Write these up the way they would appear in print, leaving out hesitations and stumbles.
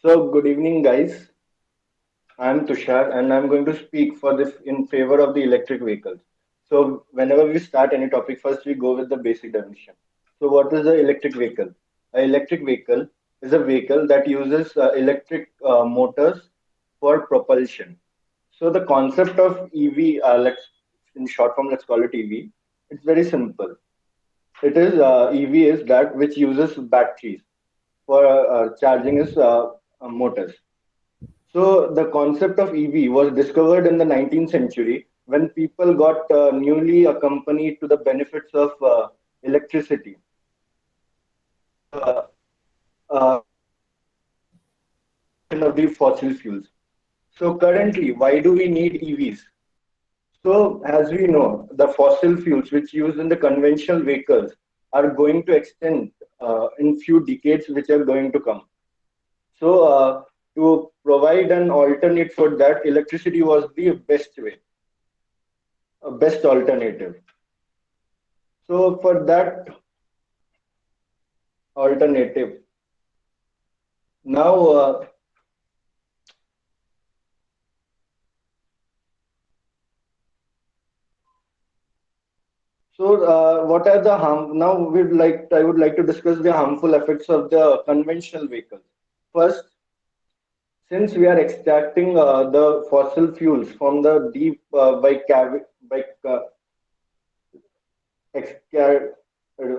So, good evening, guys. I'm Tushar, and I'm going to speak for this in favor of the electric vehicles. So, whenever we start any topic, first we go with the basic definition. So, what is the electric vehicle? An electric vehicle is a vehicle that uses electric motors for propulsion. So, the concept of EV, let's in short form, let's call it EV. It's very simple. It is EV is that which uses batteries for charging its motors. So the concept of EV was discovered in the 19th century when people got newly accompanied to the benefits of electricity. Uh, of the fossil fuels. So currently, why do we need EVs? So as we know, the fossil fuels which used in the conventional vehicles are going to extend in few decades which are going to come. So to provide an alternate for that, electricity was the best way, best alternative. So for that alternative, now what are the harm? Now I would like to discuss the harmful effects of the conventional vehicles. First, since we are extracting the fossil fuels from the deep by exca- uh,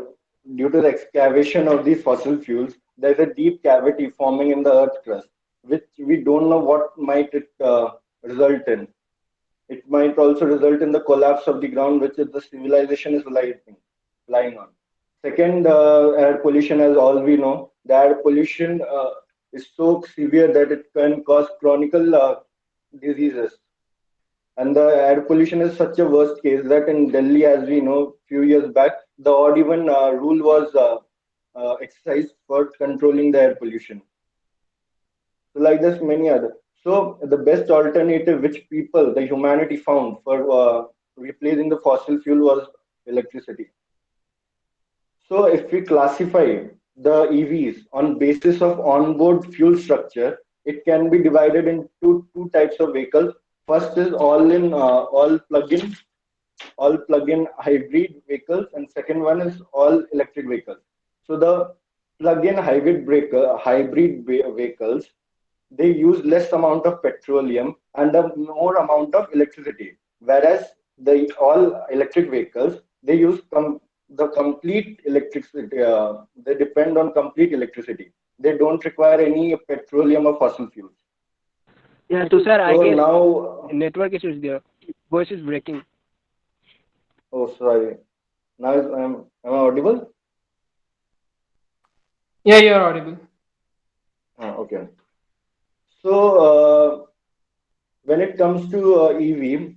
due to the excavation of these fossil fuels, there's a deep cavity forming in the earth crust, which we don't know what might it result in. It might also result in the collapse of the ground which the civilization is lying on. Second, air pollution, as all we know, the air pollution is so severe that it can cause chronic diseases. And the air pollution is such a worst case that in Delhi, as we know, few years back, the odd even rule was exercised for controlling the air pollution. So like this, many other. So the best alternative which people, the humanity found for replacing the fossil fuel was electricity. So if we classify the EVs on basis of onboard fuel structure, it can be divided into two types of vehicles. First is all plug-in hybrid vehicles, and second one is all electric vehicles. So the plug-in hybrid vehicles, they use less amount of petroleum and a more amount of electricity, whereas the all electric vehicles, they use the complete electricity. They depend on complete electricity. They don't require any petroleum or fossil fuels. Yeah, Tushar, I So guess now, network issues there. Voice is breaking. oh sorry, now am I audible? Yeah, you're audible. Okay. So when it comes to EV,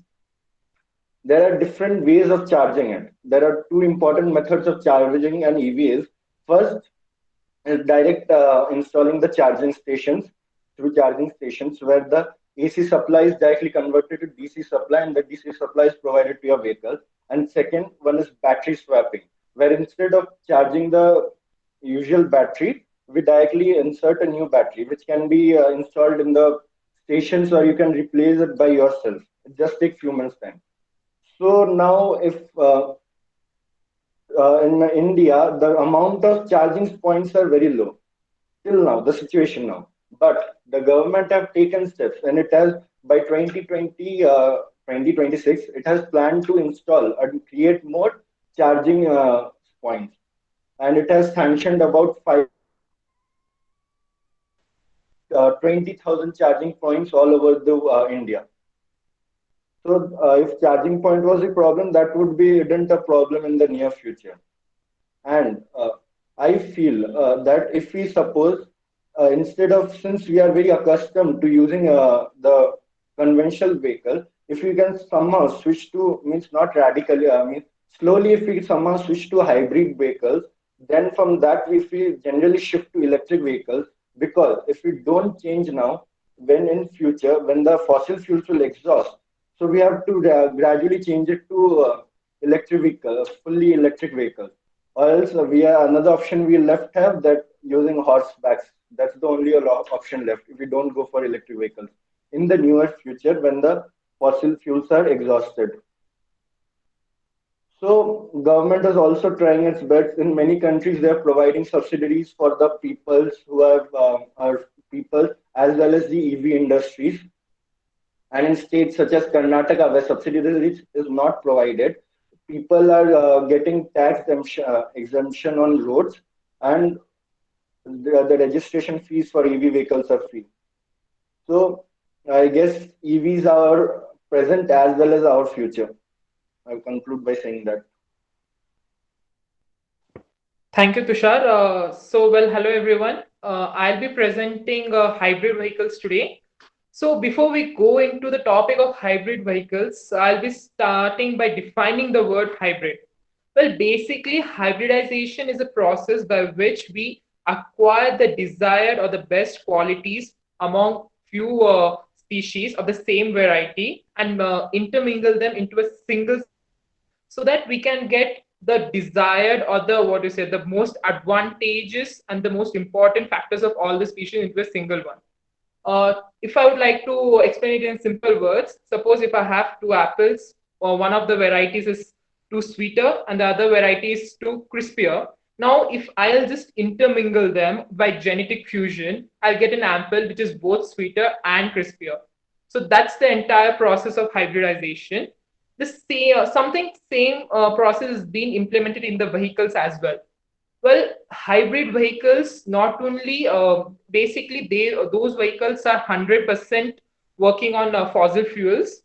there are different ways of charging it. There are two important methods of charging an EV. First is direct installing the charging stations through charging stations where the AC supply is directly converted to DC supply and the DC supply is provided to your vehicle. And second one is battery swapping, where instead of charging the usual battery, we directly insert a new battery, which can be installed in the stations or you can replace it by yourself. It just takes few minutes time. So now, if in India, the amount of charging points are very low till now, the situation now. But the government have taken steps, and it has by 2020, 2026, it has planned to install and create more charging points, and it has sanctioned about 20,000 charging points all over the India. So, if charging point was a problem, that would be isn't a problem in the near future. And I feel that if we suppose instead of since we are very accustomed to using the conventional vehicle, if we can somehow switch to means not radically, I mean slowly, if we somehow switch to hybrid vehicles, then from that we feel generally shift to electric vehicles because if we don't change now, when in future when the fossil fuels will exhaust, so we have to gradually change it to electric vehicle, fully electric vehicles or else we are another option we left have that using That's the only option left if we don't go for electric vehicles in the near future when the fossil fuels are exhausted. So government is also trying its best. In many countries, they are providing subsidies for the peoples who have are people as well as the EV industries. And in states such as Karnataka, where subsidies is not provided, people are getting tax exemption on roads, and the registration fees for EV vehicles are free. So I guess EVs are present as well as our future. I'll conclude by saying that. Thank you, Tushar. Hello everyone. I'll be presenting hybrid vehicles today. So, before we go into the topic of hybrid vehicles, I'll be starting by defining the word hybrid. Well, basically, hybridization is a process by which we acquire the desired or the best qualities among few species of the same variety and intermingle them into a single so that we can get the desired or the what you say the most advantageous and the most important factors of all the species into a single one. If I would like to explain it in simple words, suppose if I have two apples, or one of the varieties is too sweeter and the other variety is too crispier. Now, if I'll just intermingle them by genetic fusion, I'll get an apple which is both sweeter and crispier. So that's the entire process of hybridization. The same process is being implemented in the vehicles as well. Well, hybrid vehicles not only basically they those vehicles are 100% working on fossil fuels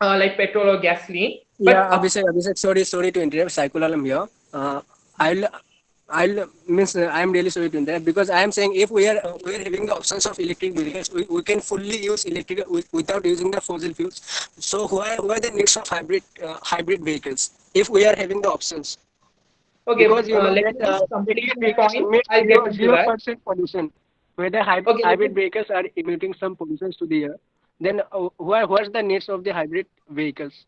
like petrol or gasoline, but Yeah, Abhishek, sorry to interrupt. Saikulalam here. I'll, I'm really sorry to interrupt because I am saying if we are having the options of electric vehicles, we can fully use electric without using the fossil fuels. So who are the needs of hybrid vehicles if we are having the options? okay, Because you know let that me just complete electric my vehicles point. emit I'll get into zero that. percent pollution. Whether Okay, let hybrid me vehicles are emitting some pollutions to the air, then what's the needs of the hybrid vehicles?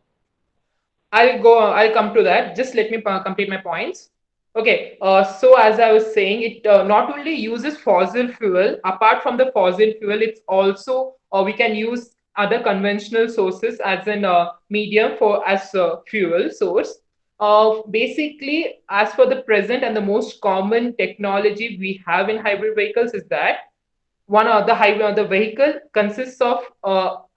I'll come to that. Just let me complete my points. Okay. So as I was saying, it not only uses fossil fuel. Apart from the fossil fuel, it's also we can use other conventional sources as an medium for as fuel source. Basically, as for the present and the most common technology we have in hybrid vehicles is that one of the highway the vehicle consists of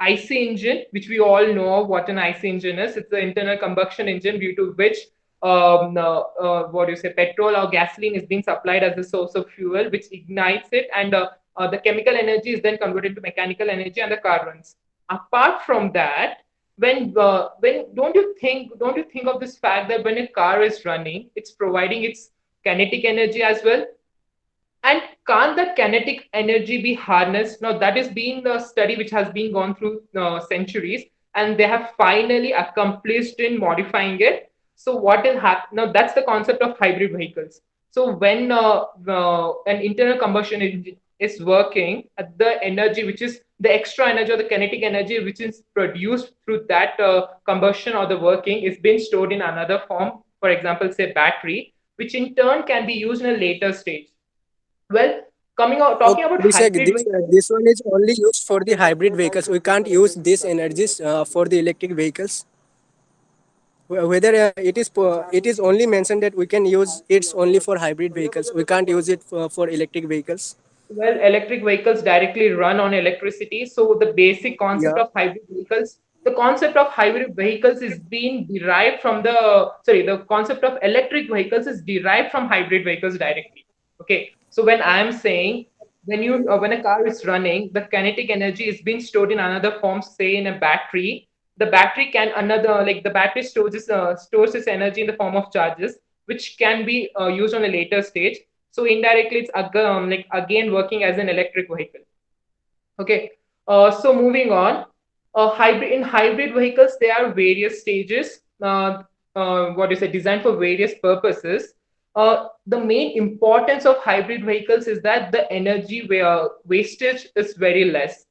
IC engine, which we all know what an IC engine is. It's the internal combustion engine due to which what do you say petrol or gasoline is being supplied as a source of fuel, which ignites it, and the chemical energy is then converted to mechanical energy, and the car runs. Apart from that, when don't you think of this fact that when a car is running, it's providing its kinetic energy as well, and can't that kinetic energy be harnessed? Now, that is being the study which has been gone through centuries, and they have finally accomplished in modifying it. So, what will happen now? That's the concept of hybrid vehicles. So, when an internal combustion engine is working, the energy, which is the extra energy or the kinetic energy, which is produced through that combustion or the working, is being stored in another form. For example, say battery, which in turn can be used in a later stage. Well, coming out talking Okay, about Abhishek, hybrid vehicles. this one is only used for the hybrid vehicles. We can't use these energies for the electric vehicles. Whether it is only mentioned that we can use it's only for hybrid vehicles. We can't use it for electric vehicles. Well, electric vehicles directly run on electricity. So the basic concept Yeah. of hybrid vehicles, the concept of hybrid vehicles is being derived from the concept of electric vehicles is derived from hybrid vehicles directly. Okay. So when I'm saying when a car is running, the kinetic energy is being stored in another form, say in a battery. The battery can another like the battery stores its energy in the form of charges, which can be used on a later stage. So indirectly, it's like again working as an electric vehicle. Okay. So moving on, hybrid vehicles there are various stages. What is it? Designed for various purposes. The main importance of hybrid vehicles is that the energy wastage is very less.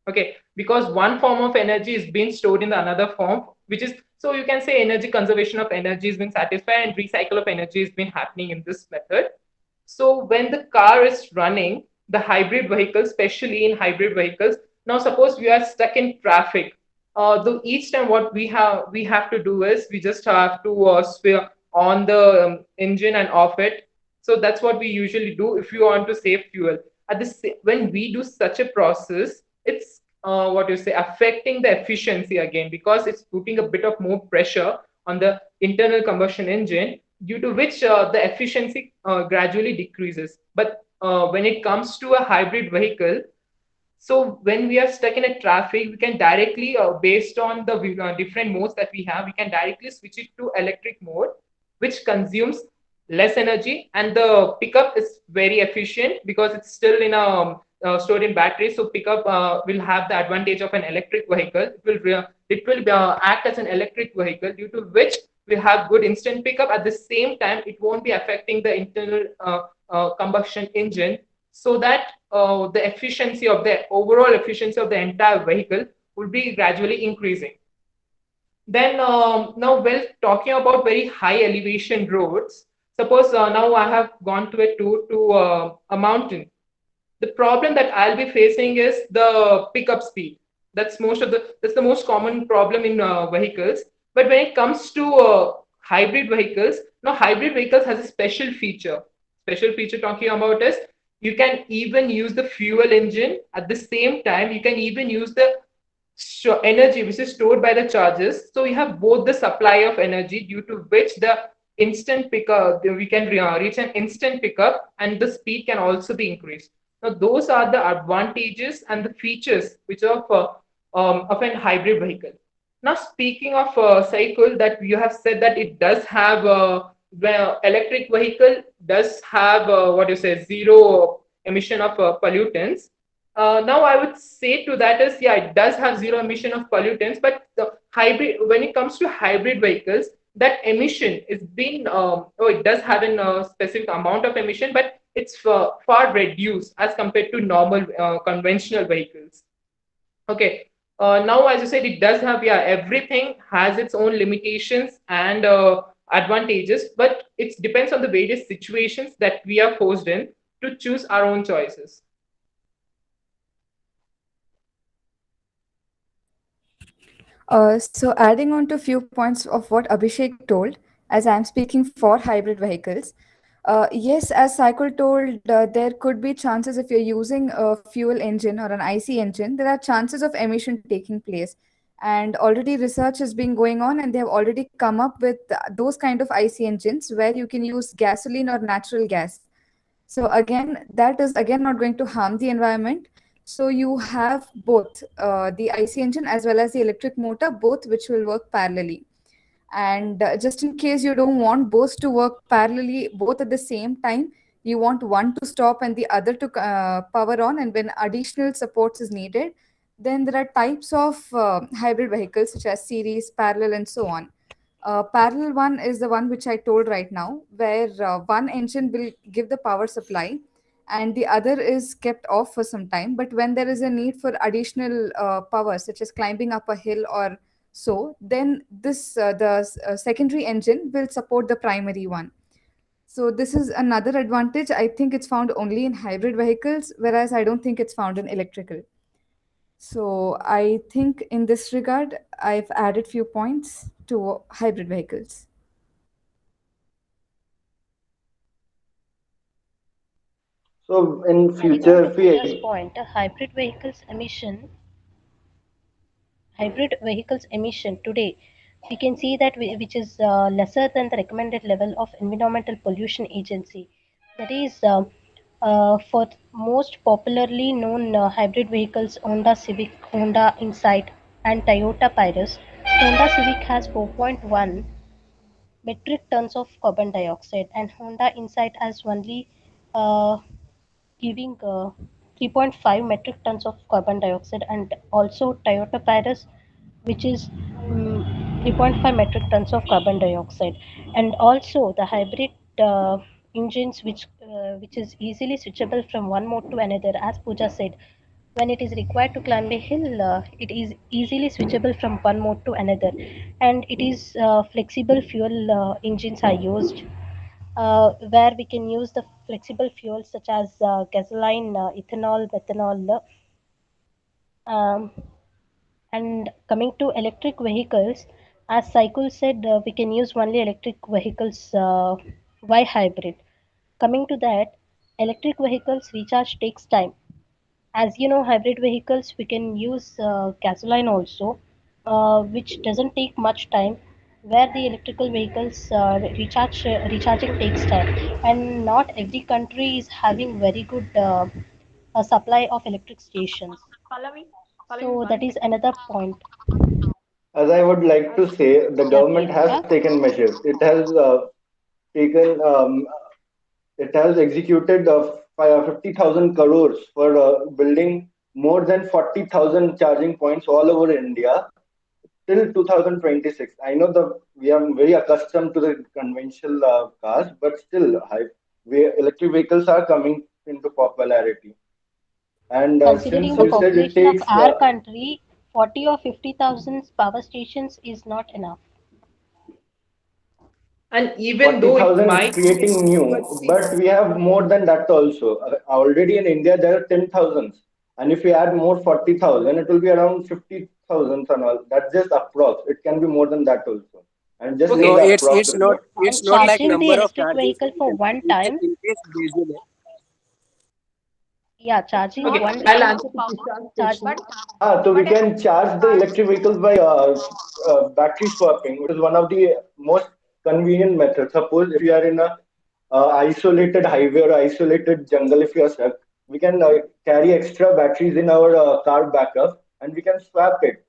Okay, because one form of energy is being stored in the another form, which is so you can say energy conservation of energy has been satisfied and recycle of energy has been happening in this method. So when the car is running, the hybrid vehicles, especially in hybrid vehicles. Now, suppose we are stuck in traffic. Though each time what we have to do is we just have to switch on the engine and off it. So that's what we usually do if you want to save fuel. When we do such a process, it's what you say affecting the efficiency again, because it's putting a bit of more pressure on the internal combustion engine, due to which the efficiency gradually decreases. But when it comes to a hybrid vehicle, so when we are stuck in a traffic, we can directly, based on the different modes that we have, we can directly switch it to electric mode, which consumes less energy, and the pickup is very efficient because it's still in a stored in battery. So pickup will have the advantage of an electric vehicle. It will act as an electric vehicle, due to which we have good instant pickup. At the same time, it won't be affecting the internal combustion engine, so that the efficiency of the overall efficiency of the entire vehicle will be gradually increasing. Then now, well, talking about very high elevation roads, suppose now I have gone to a tour to a mountain. The problem that I'll be facing is the pickup speed. That's the most common problem in vehicles. But when it comes to hybrid vehicles, now hybrid vehicles has a special feature. Special feature talking about is you can even use the fuel engine at the same time. You can even use the energy which is stored by the charges. So we have both the supply of energy, due to which the instant pickup, we can reach an instant pickup, and the speed can also be increased. Now those are the advantages and the features which of an hybrid vehicle. Now speaking of cycle, that you have said that it does have the electric vehicle does have what you say zero emission of pollutants. Now I would say to that is, yeah, it does have zero emission of pollutants, but the hybrid, when it comes to hybrid vehicles, that emission is been oh, it does have a specific amount of emission, but it's far reduced as compared to normal conventional vehicles. Okay. Now, as you said, it does have, yeah, everything has its own limitations and advantages, but it depends on the various situations that we are forced in to choose our own choices. So adding on to a few points of what Abhishek told, as I'm speaking for hybrid vehicles, yes, as Cycle told, there could be chances if you're using a fuel engine or an IC engine, there are chances of emission taking place. And already research has been going on, and they have already come up with those kind of IC engines where you can use gasoline or natural gas. So again, that is again not going to harm the environment. So you have both the IC engine as well as the electric motor, both which will work parallelly. And just in case you don't want both to work parallelly, both at the same time, you want one to stop and the other to power on, and when additional supports is needed, then there are types of hybrid vehicles such as series, parallel, and so on. Parallel one is the one which I told right now, where one engine will give the power supply and the other is kept off for some time. But when there is a need for additional power, such as climbing up a hill or so, then the secondary engine will support the primary one. So this is another advantage. I think it's found only in hybrid vehicles, whereas I don't think it's found in electrical. So I think in this regard, I've added few points to hybrid vehicles. So in Adding on future, to if we Pooja's point, hybrid vehicles emission today, we can see that which is lesser than the recommended level of Environmental Pollution Agency. That is, for most popularly known hybrid vehicles, Honda Civic, Honda Insight, and Toyota Prius, Honda Civic has 4.1 metric tons of carbon dioxide, and Honda Insight has only uh, giving 3.5 metric tons of carbon dioxide, and also Toyota Prius, which is 3.5 metric tons of carbon dioxide. And also the hybrid engines, which is easily switchable from one mode to another, as Pooja said. When it is required to climb a hill, it is easily switchable from one mode to another, and it is flexible fuel engines are used, where we can use the flexible fuels such as gasoline, ethanol, methanol. Um, and coming to electric vehicles, as Cycle said, we can use only electric vehicles. Why hybrid? Coming to that, electric vehicles recharge takes time. As you know, hybrid vehicles we can use gasoline also, which doesn't take much time. Where the electrical vehicles recharging takes time, and not every country is having very good a supply of electric stations. Pallavi, So that one is second. another point. As I would like to say, the Yeah, government has Priyanka. taken measures. Taken it has executed 50,000 crores for building more than 40,000 charging points all over India till 2026. I know we are very accustomed to the conventional cars, but still, electric vehicles are coming into popularity. And Considering since the you Okay. said it population of takes our country, 40 or 50,000 power stations is not enough. And even though it 40,000 might creating take, new, but see, but we have more than that also. Already in India, there are 10,000. And if we add more 40,000, it will be around 50,000 and all. That's just approx. It can be more than that also. And just take No, okay. the it's approx not number. And like charging the number of electric charging vehicle for stations. one time, Increase gradually. yeah, It's charging not Okay, one I'll time, enough answer to power, Tushar's charge. question. So we but at can charge the cars, electric vehicles by battery swapping, which is one of the most convenient methods. Suppose if you are in a isolated highway or isolated jungle, if you are stuck, we can carry extra batteries in our car backup and we can swap it.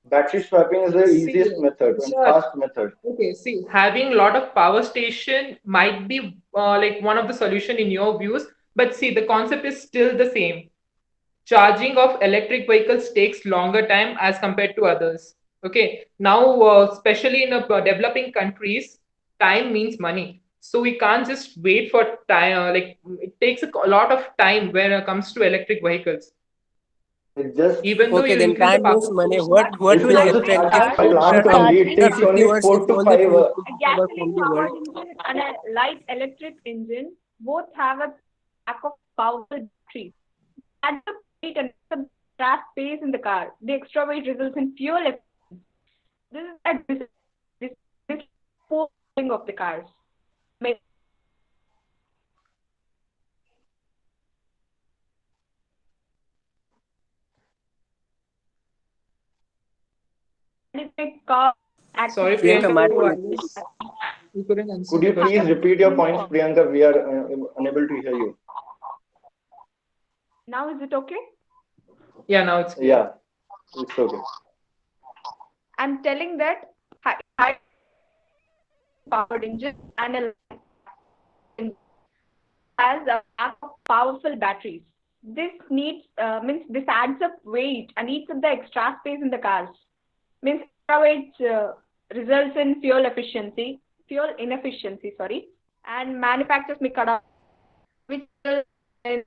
Battery swapping is the See, easiest method and Tushar, fast method. okay, see, having a lot of power station might be like one of the solution in your views, but see, the concept is still the same. Charging of electric vehicles takes longer time as compared to others. Okay, now especially in developing countries, time means money. So we can't just wait for time. Like it takes a lot of time when it comes to electric vehicles. It just Even though Okay, you then increase the time power means money. but station, What if you will want to happen electric charge if cars, my plant after only, it Charging, 50 takes only years if 4 to all the 5. fuels will a be covered from gasoline the world? powered engine and a light electric engine both have a pack of powerful batteries. Add the weight and the extra space in the car. The extra weight results in fuel efficiency. This is a this cooling of the cars. May- And it makes car sorry, accident Priyanka, Priyanka, my you, turn. I guess you couldn't answer Could my you please question. repeat your points, Priyanka? We are unable to hear you. Now is it okay? Yeah, now it's clear. Yeah, it's okay. I'm telling that high powered engine and a light engine has a pack of powerful batteries. This needs means this adds up weight and eats up the extra space in the cars. Means extra weight results in fuel inefficiency, sorry, and manufacturers may cut off, which will in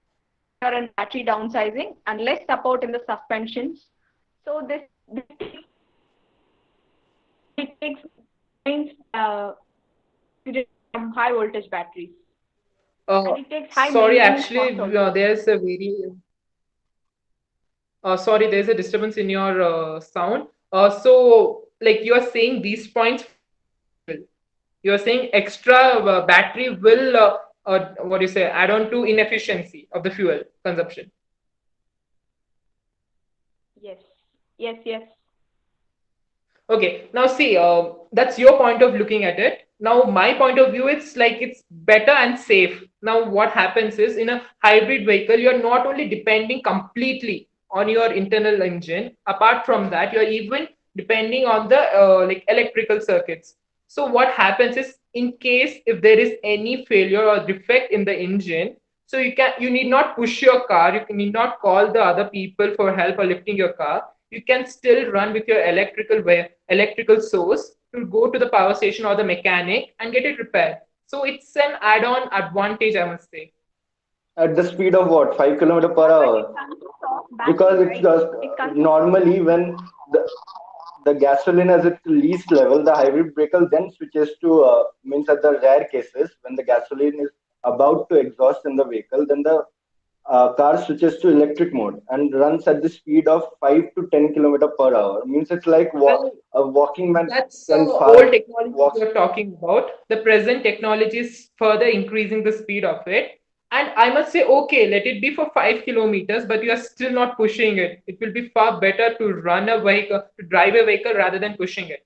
and battery downsizing and less support in the suspensions. So it takes means high voltage batteries and it takes high Sorry, maintenance cost actually, also. there's a very sorry, there's a disturbance in your sound. So, like you are saying these points, you are saying extra battery will, what do you say, add on to inefficiency of the fuel consumption. Yes, yes. Okay, now see, that's your point of looking at it. Now, my point of view, it's like it's better and safe. Now, what happens is in a hybrid vehicle, you're not only depending completely on your internal engine. Apart from that, you're even depending on the like electrical circuits. So, what happens is, in case if there is any failure or defect in the engine, so you need not push your car. You need not call the other people for help or lifting your car. You can still run with your electrical source to go to the power station or the mechanic and get it repaired. So it's an add-on advantage, I must say. At the speed of what, 5 kilometer per But it hour? consists of Because batteries, it's right? just It consists of normally when the gasoline is at least level, the hybrid vehicle then switches to means at the rare cases when the gasoline is about to exhaust in the vehicle, then the car switches to electric mode and runs at the speed of 5 to 10 kilometer per hour. Means it's like Well, a walking man that's can old far technology walk. you're talking about. The present technology is further increasing the speed of it. And I must say, okay, let it be for 5 kilometers, but you are still not pushing it. It will be far better to run a vehicle, to drive a vehicle rather than pushing it.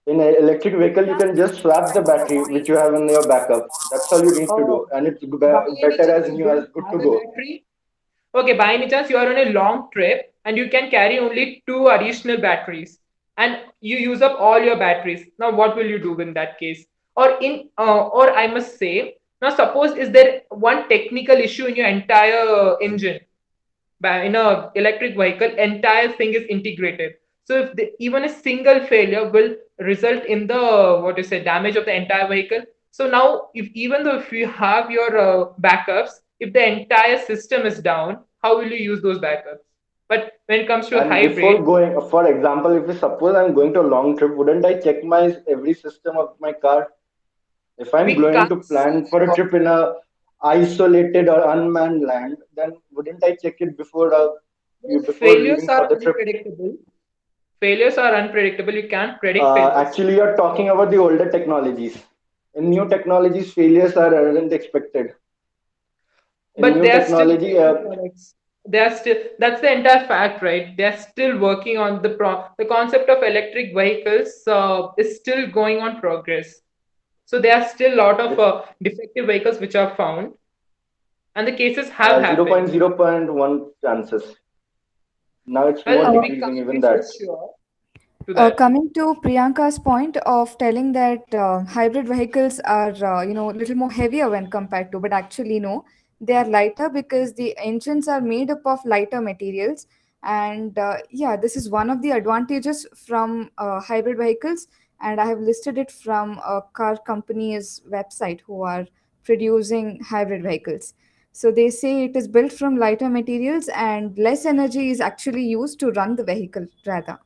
In an electric vehicle, you can just swap the battery which you have in your backup. That's all you need to Uh, do, and it's by any better chance as you new as don't good to have a go. battery? Okay, by any chance you are on a long trip and you can carry only two additional batteries and you use up all your batteries. Now what will you do in that case? Or I must say, now suppose is there one technical issue in your entire engine? In a electric vehicle, entire thing is integrated. So if even a single failure will result in the what you say damage of the entire vehicle. So now if even though if you have your backups, if the entire system is down, how will you use those backups? But when it comes to a And before hybrid, going, for example, if you suppose I'm going to a long trip, wouldn't I check my every system of my car? If I'm we going can't to plan for a trip in a isolated or unmanned land, then wouldn't I check it before well, before failures leaving for are the trip? unpredictable. Failures are unpredictable. You can't predict failures. Actually, you're talking about the older technologies. In new technologies, failures are aren't expected. In But new they are still technology, making products. They are still, that's the entire fact, right? They are still working on the concept of electric vehicles is still going on progress. So there are still a lot of with defective vehicles which are found, and the cases have happened. 0.0.1 chances. Now it's more Well, Uh, we decreasing can't even be so that. sure to that. Coming to Priyanka's point of telling that hybrid vehicles are, a little more heavier when compared to, but actually no, they are lighter because the engines are made up of lighter materials. And yeah, this is one of the advantages from hybrid vehicles. And I have listed it from a car company's website who are producing hybrid vehicles. So they say it is built from lighter materials and less energy is actually used to run the vehicle rather.